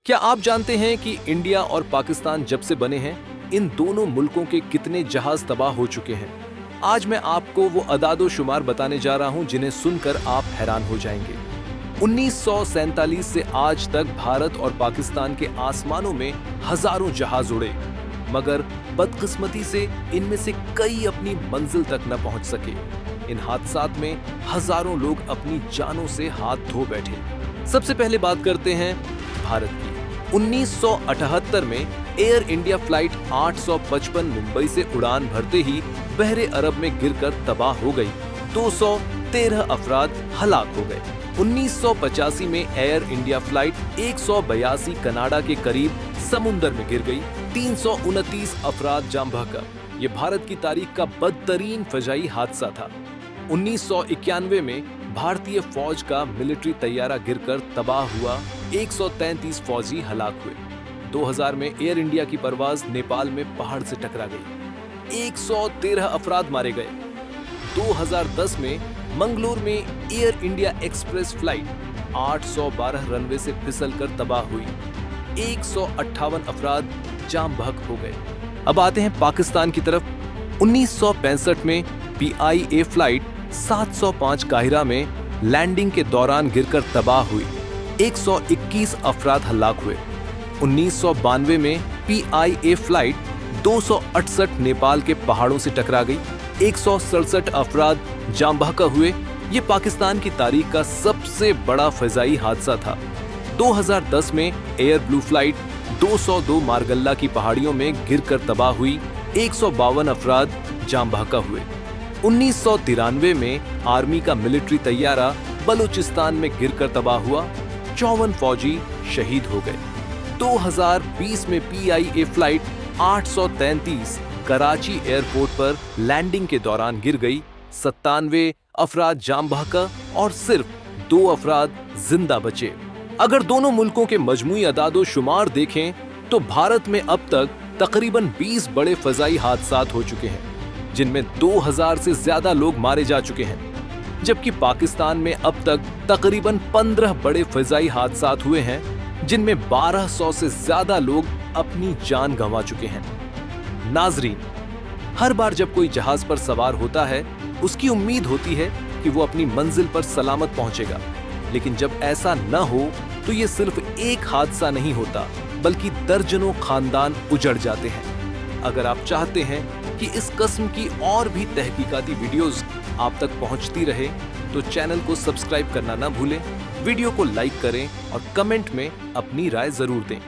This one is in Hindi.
क्या आप जानते हैं कि इंडिया और पाकिस्तान जब से बने हैं, इन दोनों मुल्कों के कितने जहाज तबाह हो चुके हैं? आज मैं आपको वो अदादो शुमार बताने जा रहा हूं जिन्हें सुनकर आप हैरान हो जाएंगे। 1947 से आज तक भारत और पाकिस्तान के आसमानों में हजारों जहाज उड़े, मगर बदकिस्मती से इनमें से कई अपनी मंजिल तक न पहुंच सके। इन हादसात में हजारों लोग अपनी जानों से हाथ धो बैठे। सबसे पहले बात करते हैं भारत की। 1978 में एयर इंडिया फ्लाइट 855 मुंबई से उड़ान भरते ही बहरे अरब में गिरकर तबाह हो गई। 213 अफराद हलाक हो गए। 1985 में एयर इंडिया फ्लाइट 182 कनाडा के करीब समुंदर में गिर गई। 329 अफराद जान बहकर। ये भारत की तारीख का बदतरीन फजाई हादसा था। 1991 में भारतीय फौज का मिलिट्री तैयारा गिरकर तबाह हुआ, 133 फौजी हलाक हुए। 2000 में एयर इंडिया की परवाज नेपाल में पहाड़ से टकरा गई, 113 अफराद मारे गए। 2010 में मंगलोर में air India express flight 812 runway से फिसलकर तबाह हुई, 158 अफराद जाम बहक हो गए। अब आते हैं पाकिस्तान की तरफ। 1965 में PIA फ्लाइट 705 काहिरा में लैंडिंग के दौरान गिरकर तबाह हुई, 121 अफराद हलाक हुए। 1992 में PIA फ्लाइट 268 नेपाल के पहाड़ों से टकरा गई, 167 अफराद जान बहक हुए। ये पाकिस्तान की तारीख का सबसे बड़ा फजाई हादसा था। 2010 में एयर ब्लू फ्लाइट 202 मारगल्ला की पहाड़ियों में गिरकर तबाह हुई, 152 अफराद जान बहक हुए। 1993 में आर्मी का मिलिट्री तैयारा बलूचिस्तान में गिरकर तबाह हुआ, 54 फौजी शहीद हो गए। 2020 में PIA फ्लाइट 833 कराची एयरपोर्ट पर लैंडिंग के दौरान गिर गई, 97 अफराद जान बहक और सिर्फ 2 अफराद जिंदा बचे। अगर दोनों मुल्कों के मजमूई अदादो शुमार देखें तो भारत में अब तक तकरीबन 20 बड़े फजाई हादसात हो चुके हैं, जिनमें 2000 से ज्यादा लोग मारे जा चुके हैं, जबकि पाकिस्तान में अब तक तकरीबन 15 बड़े फजाई हादसात हुए हैं, जिनमें 1200 से ज्यादा लोग अपनी जान गंवा चुके हैं। नाजरीन, हर बार जब कोई जहाज पर सवार होता है, उसकी उम्मीद होती है कि वो अपनी मंजिल पर सलामत पहुंचेगा, लेकिन जब ऐसा न हो तो ये सिर्फ एक हादसा नहीं होता, बल्कि दर्जनों खानदान उजड़ जाते हैं। अगर आप चाहते हैं कि इस किस्म की और भी तहकीकाती वीडियोस आप तक पहुंचती रहे, तो चैनल को सब्सक्राइब करना ना भूलें, वीडियो को लाइक करें और कमेंट में अपनी राय जरूर दें।